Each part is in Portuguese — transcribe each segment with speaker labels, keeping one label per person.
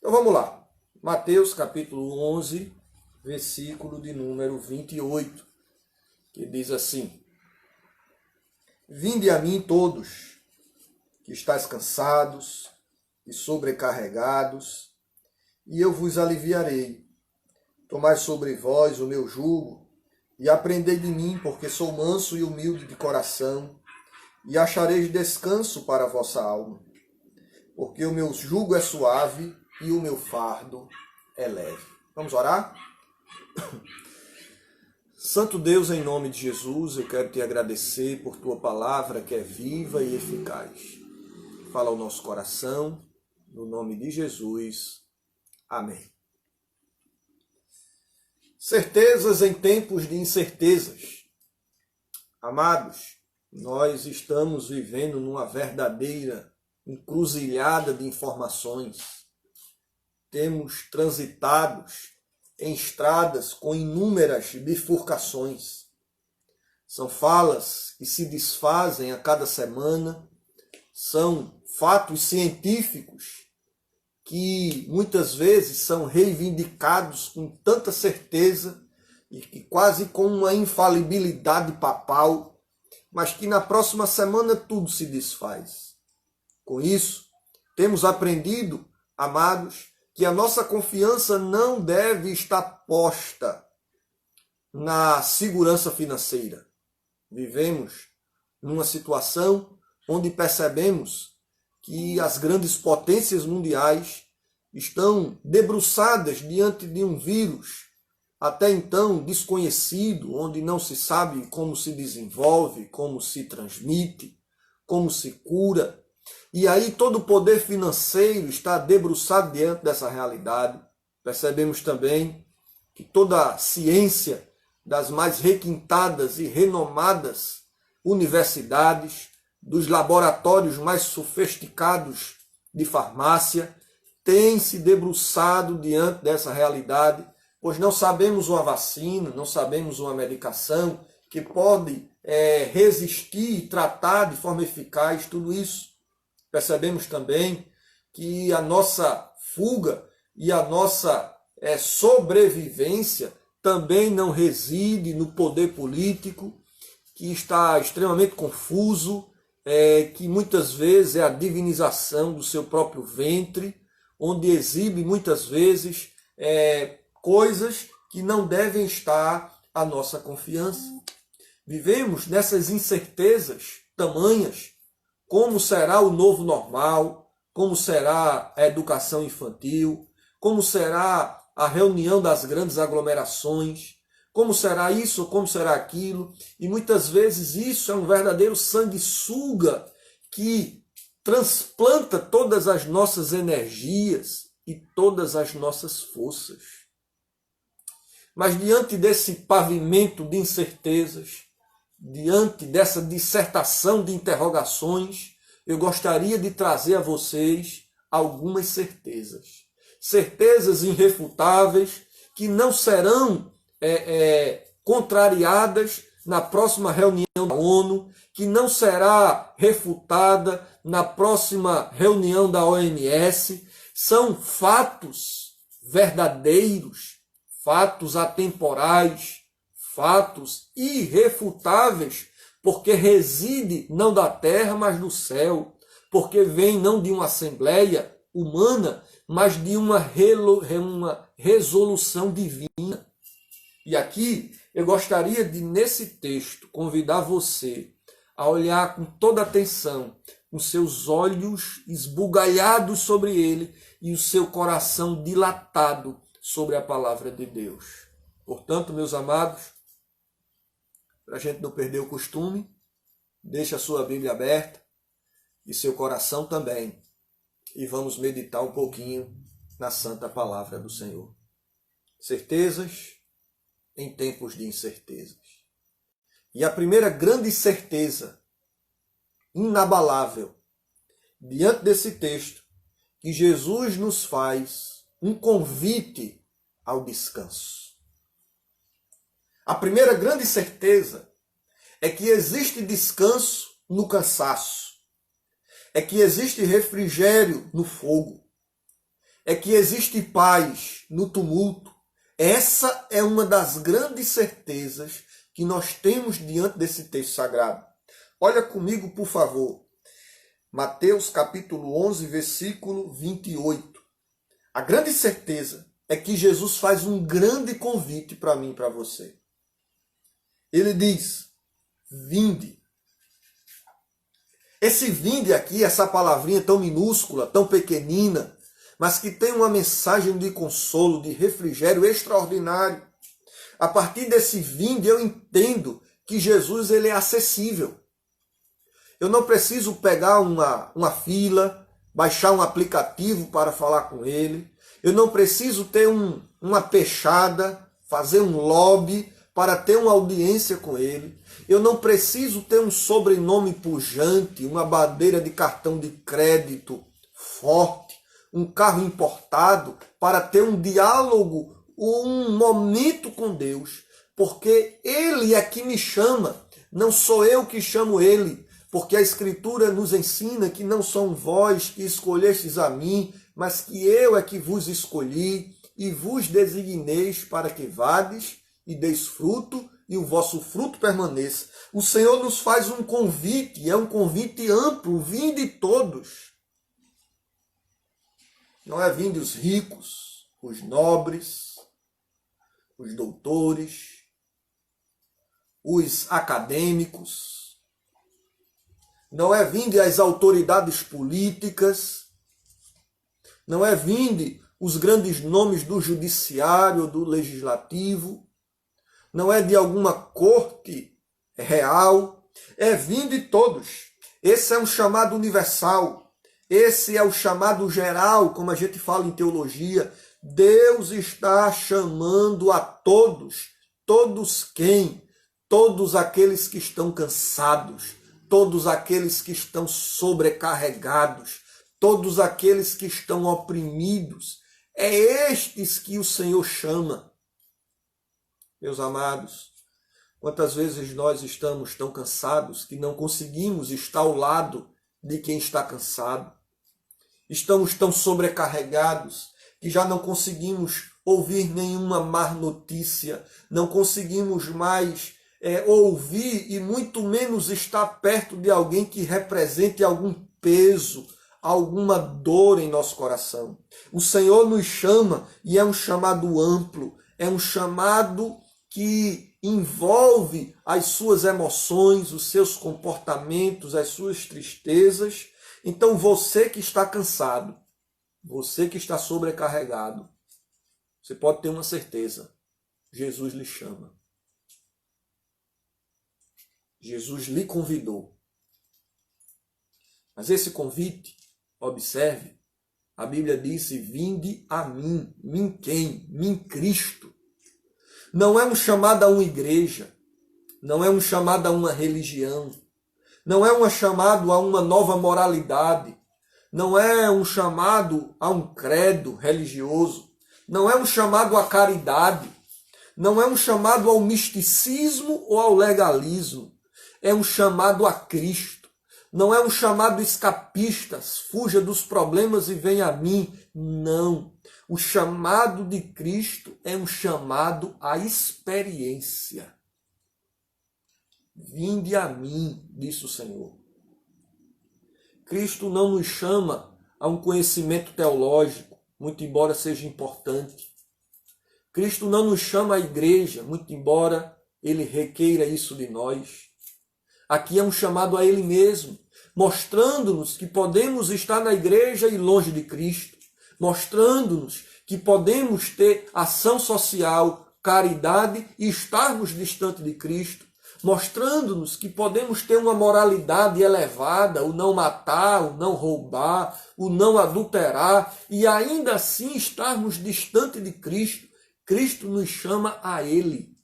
Speaker 1: Então vamos lá. Mateus capítulo 11, versículo de número 28, que diz assim: Vinde a mim todos, que estáis cansados e sobrecarregados, e eu vos aliviarei. Tomai sobre vós o meu jugo, e aprendei de mim, porque sou manso e humilde de coração, e achareis descanso para a vossa alma. Porque o meu jugo é suave e o meu fardo é leve. Vamos orar? Santo Deus, em nome de Jesus, eu quero te agradecer por tua palavra que é viva e eficaz. Fala ao nosso coração, no nome de Jesus. Amém. Certezas em tempos de incertezas. Amados, nós estamos vivendo numa verdadeira encruzilhada de informações. Temos transitado em estradas com inúmeras bifurcações. São falas que se desfazem a cada semana, são fatos científicos que muitas vezes são reivindicados com tanta certeza e que quase com uma infalibilidade papal, mas que na próxima semana tudo se desfaz. Com isso, temos aprendido, amados, que a nossa confiança não deve estar posta na segurança financeira. Vivemos numa situação onde percebemos que as grandes potências mundiais estão debruçadas diante de um vírus até então desconhecido, onde não se sabe como se desenvolve, como se transmite, como se cura. E aí todo o poder financeiro está debruçado diante dessa realidade. Percebemos também que toda a ciência das mais requintadas e renomadas universidades, dos laboratórios mais sofisticados de farmácia, tem se debruçado diante dessa realidade, pois não sabemos uma vacina, não sabemos uma medicação que pode resistir e tratar de forma eficaz tudo isso. Percebemos também que a nossa fuga e a nossa sobrevivência também não reside no poder político, que está extremamente confuso, que muitas vezes é a divinização do seu próprio ventre, onde exibe muitas vezes coisas que não devem estar à nossa confiança. Vivemos nessas incertezas tamanhas. Como será o novo normal? Como será a educação infantil? Como será a reunião das grandes aglomerações? Como será isso? Como será aquilo? E muitas vezes isso é um verdadeiro sanguessuga que transplanta todas as nossas energias e todas as nossas forças. Mas diante desse pavimento de incertezas, diante dessa dissertação de interrogações, eu gostaria de trazer a vocês algumas certezas. Certezas irrefutáveis que não serão contrariadas na próxima reunião da ONU, que não será refutada na próxima reunião da OMS. São fatos verdadeiros, fatos atemporais, fatos irrefutáveis, porque reside não da terra, mas do céu, porque vem não de uma assembleia humana, mas de uma resolução divina. E aqui eu gostaria de, nesse texto, convidar você a olhar com toda atenção, com seus olhos esbugalhados sobre ele e o seu coração dilatado sobre a palavra de Deus. Portanto, meus amados, para a gente não perder o costume, deixe a sua Bíblia aberta e seu coração também. E vamos meditar um pouquinho na santa palavra do Senhor. Certezas em tempos de incertezas. E a primeira grande certeza, inabalável, diante desse texto, que Jesus nos faz um convite ao descanso. A primeira grande certeza é que existe descanso no cansaço. É que existe refrigério no fogo. é que existe paz no tumulto. Essa é uma das grandes certezas que nós temos diante desse texto sagrado. Olha comigo, por favor. Mateus capítulo 11, versículo 28. A grande certeza é que Jesus faz um grande convite para mim e para você. Ele diz, vinde. Esse vinde aqui, essa palavrinha tão minúscula, tão pequenina, mas que tem uma mensagem de consolo, de refrigério extraordinário. A partir desse vinde eu entendo que Jesus ele é acessível. Eu não preciso pegar uma fila, baixar um aplicativo para falar com ele. Eu não preciso ter uma peixada, fazer um lobby para ter uma audiência com ele. Eu não preciso ter um sobrenome pujante, uma bandeira de cartão de crédito forte, um carro importado para ter um diálogo, um momento com Deus. Porque ele é que me chama, não sou eu que chamo ele. Porque a Escritura nos ensina que não são vós que escolhestes a mim, mas que eu é que vos escolhi e vos designeis para que vades e deis fruto e o vosso fruto permaneça. O Senhor nos faz um convite, é um convite amplo, vinde todos. Não é vinde os ricos, os nobres, os doutores, os acadêmicos. Não é vinde as autoridades políticas, não é vinde os grandes nomes do judiciário, do legislativo, não é de alguma corte real, é vinde todos. Esse é um chamado universal, esse é o chamado geral, como a gente fala em teologia. Deus está chamando a todos. Todos quem? Todos aqueles que estão cansados, todos aqueles que estão sobrecarregados, todos aqueles que estão oprimidos. É estes que o Senhor chama. Meus amados, quantas vezes nós estamos tão cansados que não conseguimos estar ao lado de quem está cansado. Estamos tão sobrecarregados que já não conseguimos ouvir nenhuma má notícia, não conseguimos mais ouvir e muito menos estar perto de alguém que represente algum peso, alguma dor em nosso coração. O Senhor nos chama e é um chamado amplo, é um chamado que envolve as suas emoções, os seus comportamentos, as suas tristezas. Então você que está cansado, você que está sobrecarregado, você pode ter uma certeza, Jesus lhe chama. Jesus lhe convidou. Mas esse convite, observe, a Bíblia disse, vinde a mim. Mim quem? Mim Cristo. Não é um chamado a uma igreja, não é um chamado a uma religião, não é um chamado a uma nova moralidade, não é um chamado a um credo religioso, não é um chamado à caridade, não é um chamado ao misticismo ou ao legalismo. É um chamado a Cristo. Não é um chamado escapista, fuja dos problemas e venha a mim. Não. O chamado de Cristo é um chamado à experiência. Vinde a mim, disse o Senhor. Cristo não nos chama a um conhecimento teológico, muito embora seja importante. Cristo não nos chama à igreja, muito embora ele requeira isso de nós. Aqui é um chamado a ele mesmo, mostrando-nos que podemos estar na igreja e longe de Cristo, mostrando-nos que podemos ter ação social, caridade e estarmos distante de Cristo, mostrando-nos que podemos ter uma moralidade elevada, o não matar, o não roubar, o não adulterar e ainda assim estarmos distante de Cristo. Cristo nos chama a ele.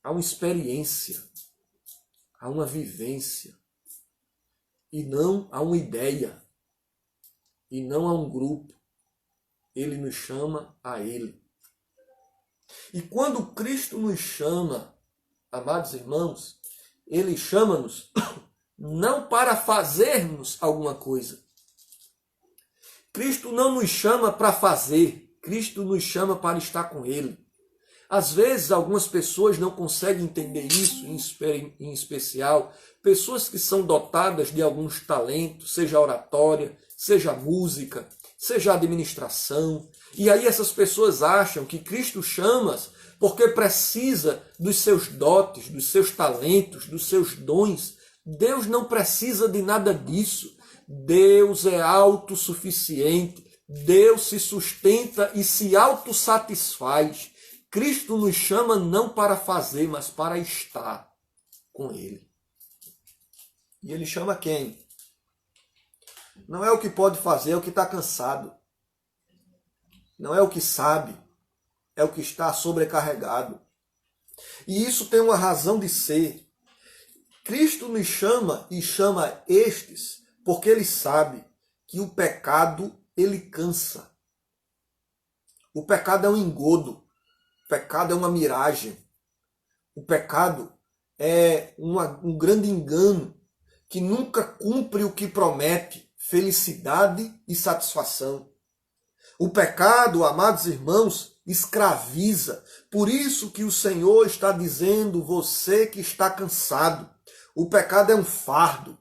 Speaker 1: Há uma experiência, há uma vivência, e não há uma ideia, e não há um grupo. Ele nos chama a ele. E quando Cristo nos chama, amados irmãos, ele chama-nos não para fazermos alguma coisa. Cristo não nos chama para fazer, Cristo nos chama para estar com Ele. Às vezes, algumas pessoas não conseguem entender isso, em especial, pessoas que são dotadas de alguns talentos, seja oratória, seja música, seja administração. E aí essas pessoas acham que Cristo chama porque precisa dos seus dotes, dos seus talentos, dos seus dons. Deus não precisa de nada disso. Deus é autossuficiente. Deus se sustenta e se autossatisfaz. Cristo nos chama não para fazer, mas para estar com Ele. E Ele chama quem? Não é o que pode fazer, é o que está cansado. Não é o que sabe, é o que está sobrecarregado. E isso tem uma razão de ser. Cristo nos chama e chama estes porque Ele sabe que o pecado, ele cansa. O pecado é um engodo. O pecado é uma miragem. O pecado é um grande engano que nunca cumpre o que promete, felicidade e satisfação. O pecado, amados irmãos, escraviza. Por isso que o Senhor está dizendo, você que está cansado, o pecado é um fardo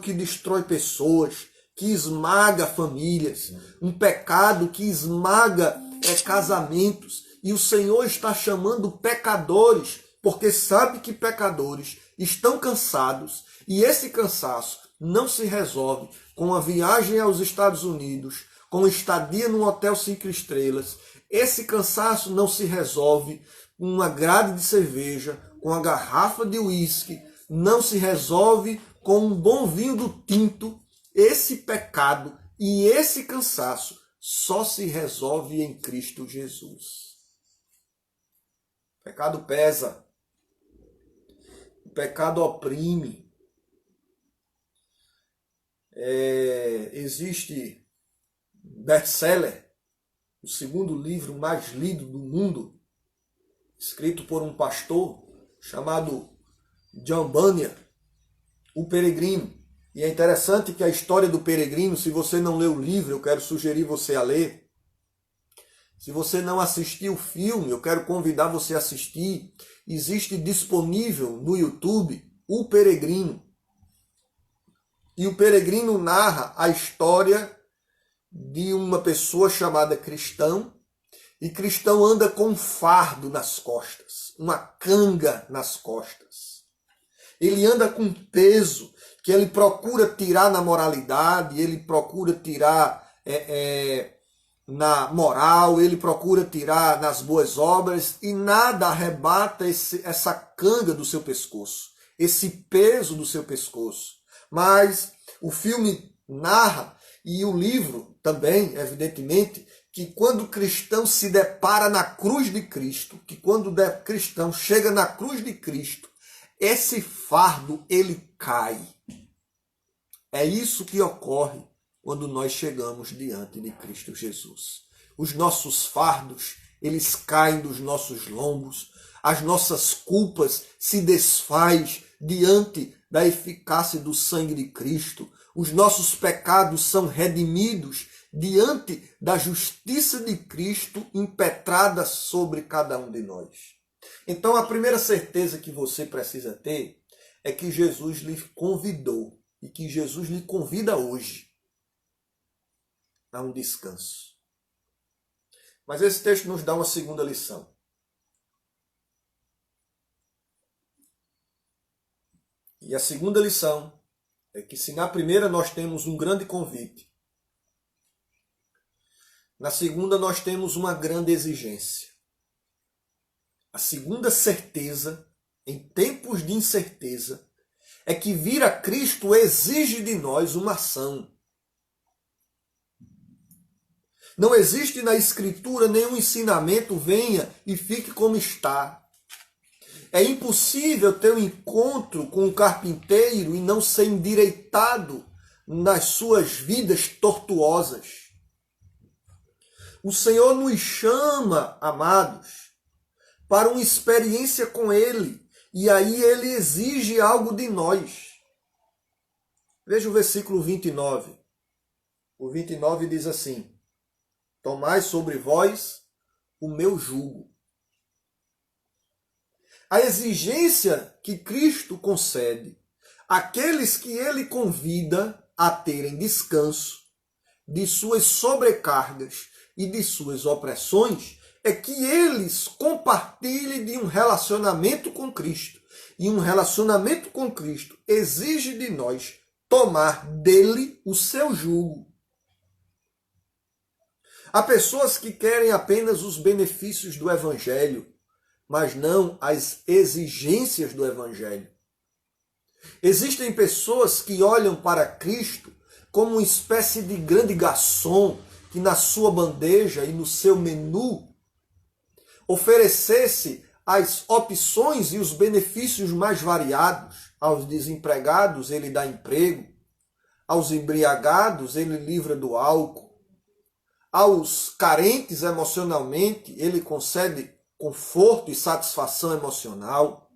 Speaker 1: que destrói pessoas, que esmaga famílias, um pecado que esmaga casamentos. E o Senhor está chamando pecadores, porque sabe que pecadores estão cansados, e esse cansaço não se resolve com a viagem aos Estados Unidos, com estadia num hotel 5 estrelas. Esse cansaço não se resolve com uma grade de cerveja, com uma garrafa de uísque, não se resolve com um bom vinho do tinto. Esse pecado e esse cansaço só se resolve em Cristo Jesus. O pecado pesa, o pecado oprime. Existe best-seller, o segundo livro mais lido do mundo, escrito por um pastor chamado John Bunyan, O Peregrino. E é interessante que a história do peregrino, se você não leu o livro, eu quero sugerir você a ler. Se você não assistiu o filme, eu quero convidar você a assistir. Existe disponível no YouTube O Peregrino. E o peregrino narra a história de uma pessoa chamada Cristão. E Cristão anda com um fardo nas costas, uma canga nas costas. Ele anda com peso que ele procura tirar na moralidade, ele procura tirar na moral, ele procura tirar nas boas obras, e nada arrebata essa canga do seu pescoço, esse peso do seu pescoço. Mas o filme narra, e o livro também, evidentemente, que quando o cristão se depara na cruz de Cristo, que quando o cristão chega na cruz de Cristo, esse fardo ele cai. É isso que ocorre quando nós chegamos diante de Cristo Jesus. Os nossos fardos, eles caem dos nossos lombos, as nossas culpas se desfaz diante da eficácia do sangue de Cristo. Os nossos pecados são redimidos diante da justiça de Cristo impetrada sobre cada um de nós. Então a primeira certeza que você precisa ter é que Jesus lhe convidou e que Jesus lhe convida hoje a um descanso. Mas esse texto nos dá uma segunda lição. E a segunda lição é que se na primeira nós temos um grande convite, na segunda nós temos uma grande exigência. A segunda certeza, em tempos de incerteza, é que vir a Cristo exige de nós uma ação. Não existe na Escritura nenhum ensinamento, venha e fique como está. É impossível ter um encontro com um carpinteiro e não ser endireitado nas suas vidas tortuosas. O Senhor nos chama, amados, para uma experiência com Ele. E aí Ele exige algo de nós. Veja o versículo 29. O 29 diz assim: tomai sobre vós o meu jugo. A exigência que Cristo concede àqueles que ele convida a terem descanso de suas sobrecargas e de suas opressões é que eles compartilhem de um relacionamento com Cristo. E um relacionamento com Cristo exige de nós tomar dele o seu jugo. Há pessoas que querem apenas os benefícios do Evangelho, mas não as exigências do Evangelho. Existem pessoas que olham para Cristo como uma espécie de grande garçom que na sua bandeja e no seu menu oferecesse as opções e os benefícios mais variados. Aos desempregados ele dá emprego, aos embriagados ele livra do álcool, aos carentes emocionalmente ele concede conforto e satisfação emocional,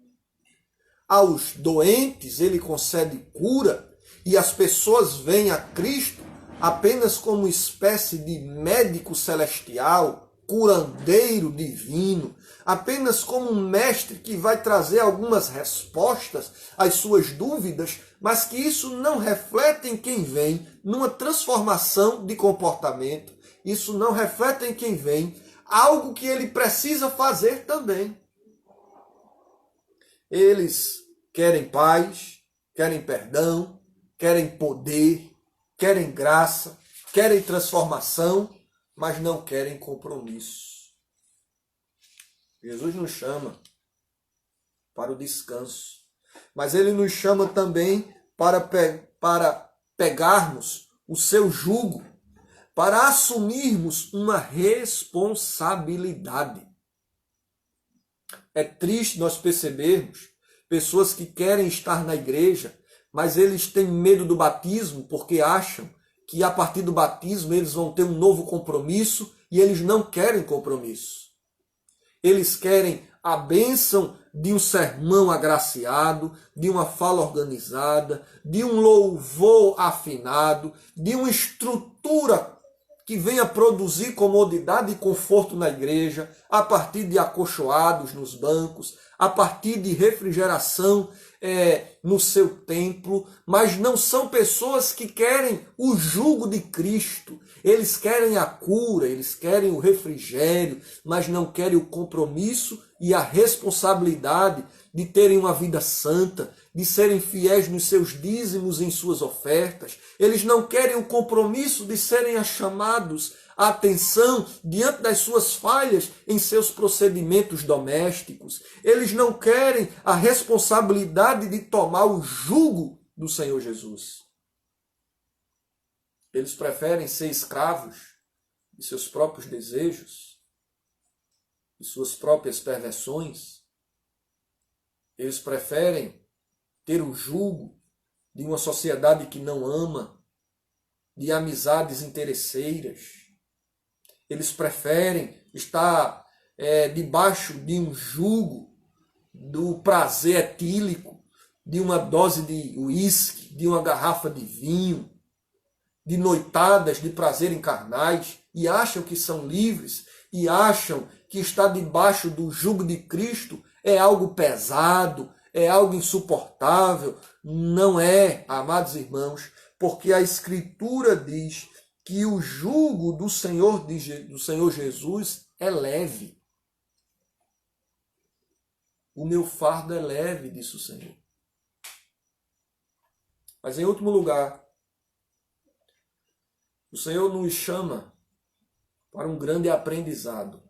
Speaker 1: aos doentes ele concede cura, e as pessoas veem a Cristo apenas como uma espécie de médico celestial, curandeiro divino, apenas como um mestre que vai trazer algumas respostas às suas dúvidas, mas que isso não reflete em quem vem numa transformação de comportamento, isso não reflete em quem vem algo que ele precisa fazer também. Eles querem paz, querem perdão, querem poder, querem graça, querem transformação, mas não querem compromisso. Jesus nos chama para o descanso, mas ele nos chama também para pegarmos o seu jugo, para assumirmos uma responsabilidade. É triste nós percebermos pessoas que querem estar na igreja, mas eles têm medo do batismo porque acham que a partir do batismo eles vão ter um novo compromisso e eles não querem compromisso. Eles querem a bênção de um sermão agraciado, de uma fala organizada, de um louvor afinado, de uma estrutura que venha produzir comodidade e conforto na igreja, a partir de acolchoados nos bancos, a partir de refrigeração no seu templo, mas não são pessoas que querem o jugo de Cristo. Eles querem a cura, eles querem o refrigério, mas não querem o compromisso e a responsabilidade de terem uma vida santa, de serem fiéis nos seus dízimos e em suas ofertas. Eles não querem o compromisso de serem chamados a atenção diante das suas falhas em seus procedimentos domésticos. Eles não querem a responsabilidade de tomar o jugo do Senhor Jesus. Eles preferem ser escravos de seus próprios desejos, de suas próprias perversões. Eles preferem ter o jugo de uma sociedade que não ama, de amizades interesseiras. Eles preferem estar debaixo de um jugo do prazer etílico, de uma dose de uísque, de uma garrafa de vinho, de noitadas de prazer carnais, e acham que são livres, e acham que estar debaixo do jugo de Cristo é algo pesado, é algo insuportável. Não é, amados irmãos, porque a Escritura diz que o jugo do Senhor Jesus é leve. O meu fardo é leve, disse o Senhor. Mas em último lugar, o Senhor nos chama para um grande aprendizado.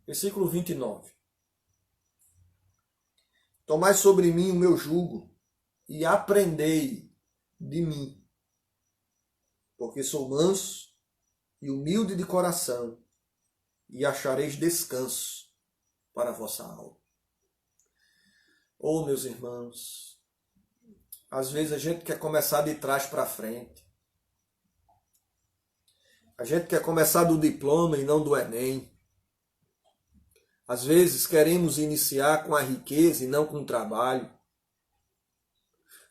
Speaker 1: Versículo 29. Tomai sobre mim o meu jugo e aprendei de mim, porque sou manso e humilde de coração, e achareis descanso para a vossa alma. Oh, meus irmãos, às vezes a gente quer começar de trás para frente. A gente quer começar do diploma e não do Enem. Às vezes queremos iniciar com a riqueza e não com o trabalho.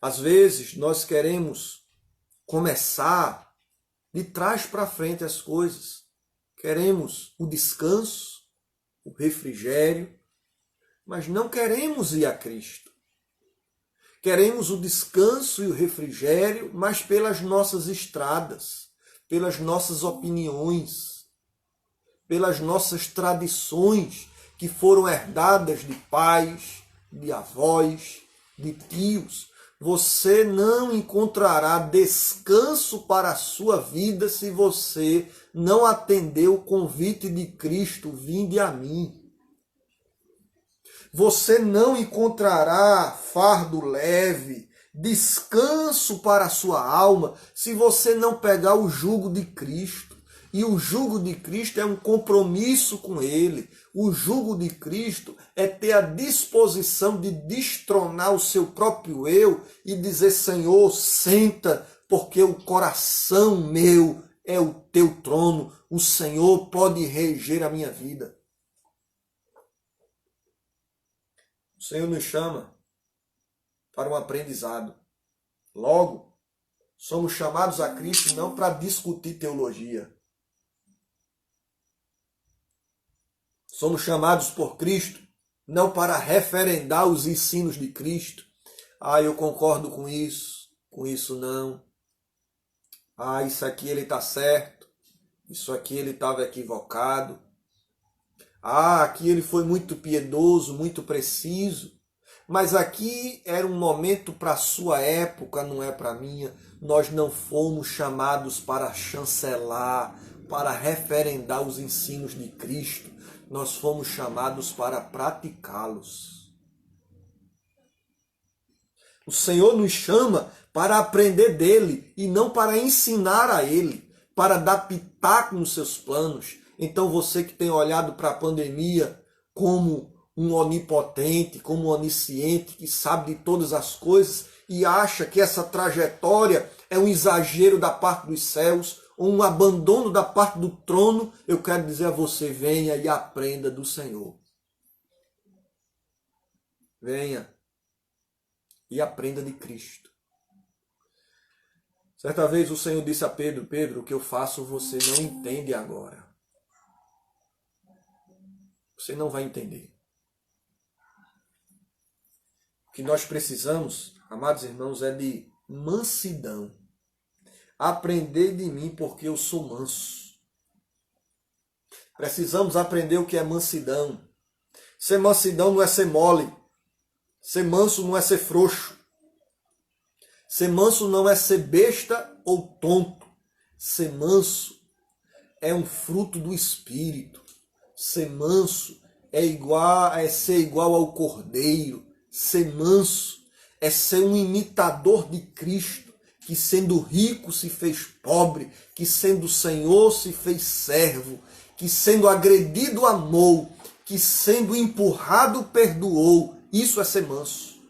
Speaker 1: Às vezes nós queremos começar de trás para frente as coisas. Queremos o descanso, o refrigério, mas não queremos ir a Cristo. Queremos o descanso e o refrigério, mas pelas nossas estradas, pelas nossas opiniões, pelas nossas tradições que foram herdadas de pais, de avós, de tios. Você não encontrará descanso para a sua vida se você não atender o convite de Cristo: vinde a mim. Você não encontrará fardo leve, descanso para a sua alma, se você não pegar o jugo de Cristo. E o jugo de Cristo é um compromisso com Ele. O jugo de Cristo é ter a disposição de destronar o seu próprio eu e dizer: Senhor, senta, porque o coração meu é o teu trono. O Senhor pode reger a minha vida. O Senhor nos chama para um aprendizado. Logo, somos chamados a Cristo não para discutir teologia. Somos chamados por Cristo não para referendar os ensinos de Cristo. Eu concordo com isso não. Isso aqui ele está certo, isso aqui ele estava equivocado. Aqui ele foi muito piedoso, muito preciso. Mas aqui era um momento para a sua época, não é para a minha. Nós não fomos chamados para chancelar, para referendar os ensinos de Cristo. Nós fomos chamados para praticá-los. O Senhor nos chama para aprender dele e não para ensinar a ele, para dar pitaco nos seus planos. Então você que tem olhado para a pandemia como um onipotente, como um onisciente, que sabe de todas as coisas e acha que essa trajetória é um exagero da parte dos céus, ou um abandono da parte do trono, eu quero dizer a você: venha e aprenda do Senhor. Venha e aprenda de Cristo. Certa vez o Senhor disse a Pedro: Pedro, o que eu faço você não entende agora. Você não vai entender. O que nós precisamos, amados irmãos, é de mansidão. Aprender de mim, porque eu sou manso. Precisamos aprender o que é mansidão. Ser mansidão não é ser mole. Ser manso não é ser frouxo. Ser manso não é ser besta ou tonto. Ser manso é um fruto do Espírito. Ser manso é ser igual ao Cordeiro. Ser manso é ser um imitador de Cristo, que sendo rico se fez pobre, que sendo Senhor se fez servo, que sendo agredido amou, que sendo empurrado perdoou. Isso é ser manso.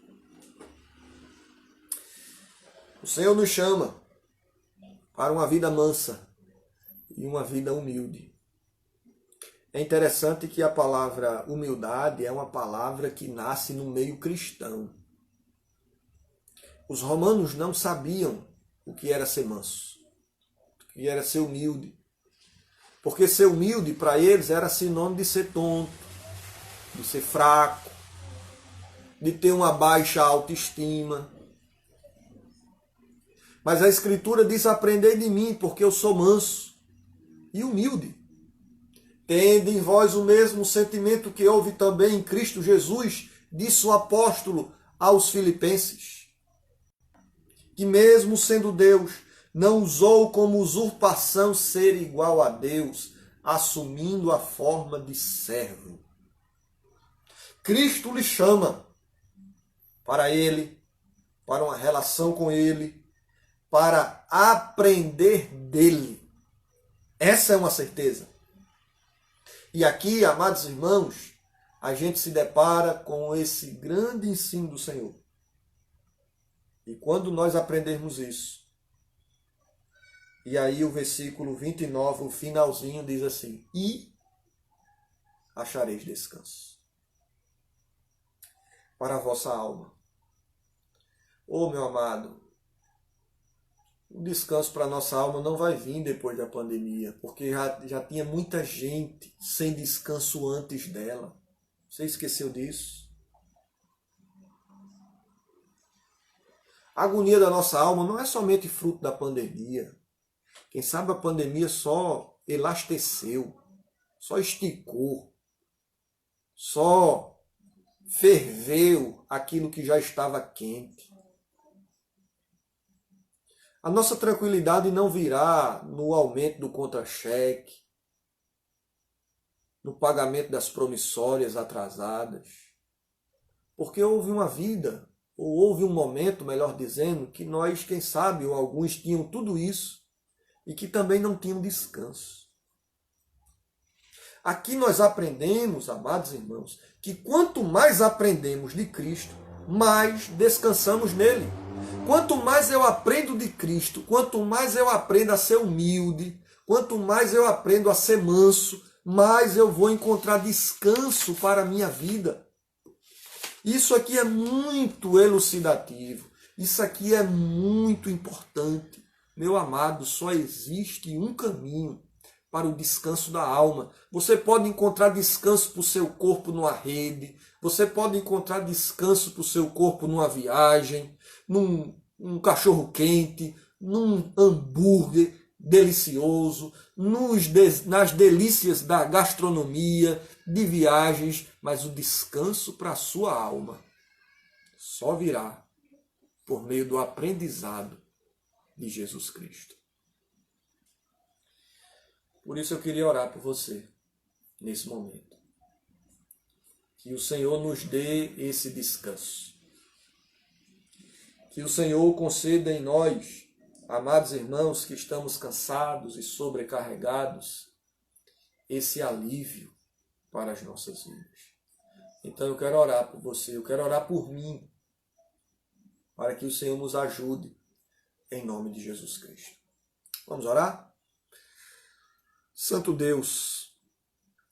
Speaker 1: O Senhor nos chama para uma vida mansa e uma vida humilde. É interessante que a palavra humildade é uma palavra que nasce no meio cristão. Os romanos não sabiam o que era ser manso, o que era ser humilde. Porque ser humilde para eles era sinônimo de ser tonto, de ser fraco, de ter uma baixa autoestima. Mas a Escritura diz: aprendei de mim, porque eu sou manso e humilde. Tende em vós o mesmo sentimento que houve também em Cristo Jesus, disse o apóstolo aos Filipenses, que mesmo sendo Deus, não usou como usurpação ser igual a Deus, assumindo a forma de servo. Cristo lhe chama para Ele, para uma relação com Ele, para aprender dele. Essa é uma certeza. E aqui, amados irmãos, a gente se depara com esse grande ensino do Senhor. E quando nós aprendermos isso, e aí o versículo 29, o finalzinho, diz assim: e achareis descanso para a vossa alma. Meu amado, O descanso para a nossa alma não vai vir depois da pandemia, porque já tinha muita gente sem descanso antes dela. Você esqueceu disso? A agonia da nossa alma não é somente fruto da pandemia. Quem sabe a pandemia só elasteceu, só esticou, só ferveu aquilo que já estava quente. A nossa tranquilidade não virá no aumento do contra-cheque, no pagamento das promissórias atrasadas, porque houve uma vida, ou houve um momento, melhor dizendo, que nós, quem sabe, ou alguns tinham tudo isso e que também não tinham descanso. Aqui nós aprendemos, amados irmãos, que quanto mais aprendemos de Cristo, mais descansamos nele. Quanto mais eu aprendo de Cristo, quanto mais eu aprendo a ser humilde, quanto mais eu aprendo a ser manso, mais eu vou encontrar descanso para a minha vida. Isso aqui é muito elucidativo, isso aqui é muito importante. Meu amado, só existe um caminho para o descanso da alma. Você pode encontrar descanso para o seu corpo numa rede, você pode encontrar descanso para o seu corpo numa viagem, num cachorro quente, num hambúrguer delicioso, nas delícias da gastronomia, de viagens, mas o descanso para a sua alma só virá por meio do aprendizado de Jesus Cristo. Por isso eu queria orar por você nesse momento. Que o Senhor nos dê esse descanso. Que o Senhor conceda em nós, amados irmãos que estamos cansados e sobrecarregados, esse alívio para as nossas vidas. Então eu quero orar por você, eu quero orar por mim, para que o Senhor nos ajude, em nome de Jesus Cristo. Vamos orar? Santo Deus,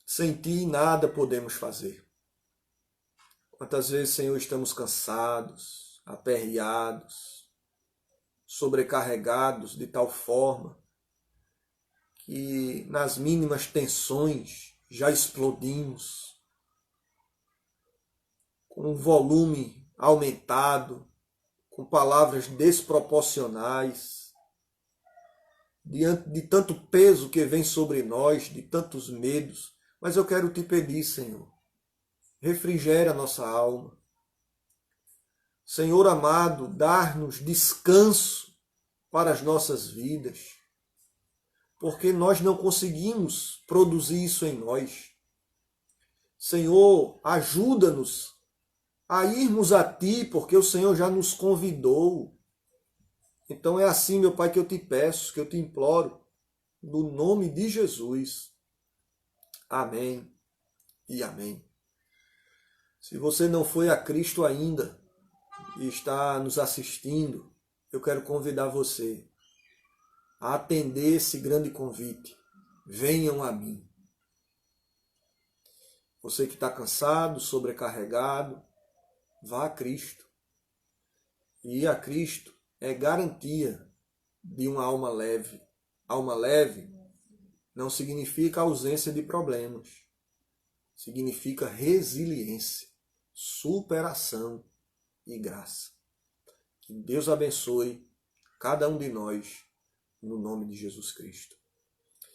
Speaker 1: sem Ti nada podemos fazer. Quantas vezes, Senhor, estamos cansados, aperreados, sobrecarregados de tal forma que nas mínimas tensões já explodimos, com um volume aumentado, com palavras desproporcionais, diante de tanto peso que vem sobre nós, de tantos medos. Mas eu quero te pedir, Senhor, refrigere a nossa alma. Senhor amado, dar-nos descanso para as nossas vidas, porque nós não conseguimos produzir isso em nós. Senhor, ajuda-nos a irmos a Ti, porque o Senhor já nos convidou. Então é assim, meu Pai, que eu te peço, que eu te imploro, no nome de Jesus. Amém e amém. Se você não foi a Cristo ainda e está nos assistindo, eu quero convidar você a atender esse grande convite. Venham a mim. Você que está cansado, sobrecarregado, vá a Cristo. E ir a Cristo é garantia de uma alma leve. Alma leve não significa ausência de problemas. Significa resiliência, superação e graça. Que Deus abençoe cada um de nós, no nome de Jesus Cristo.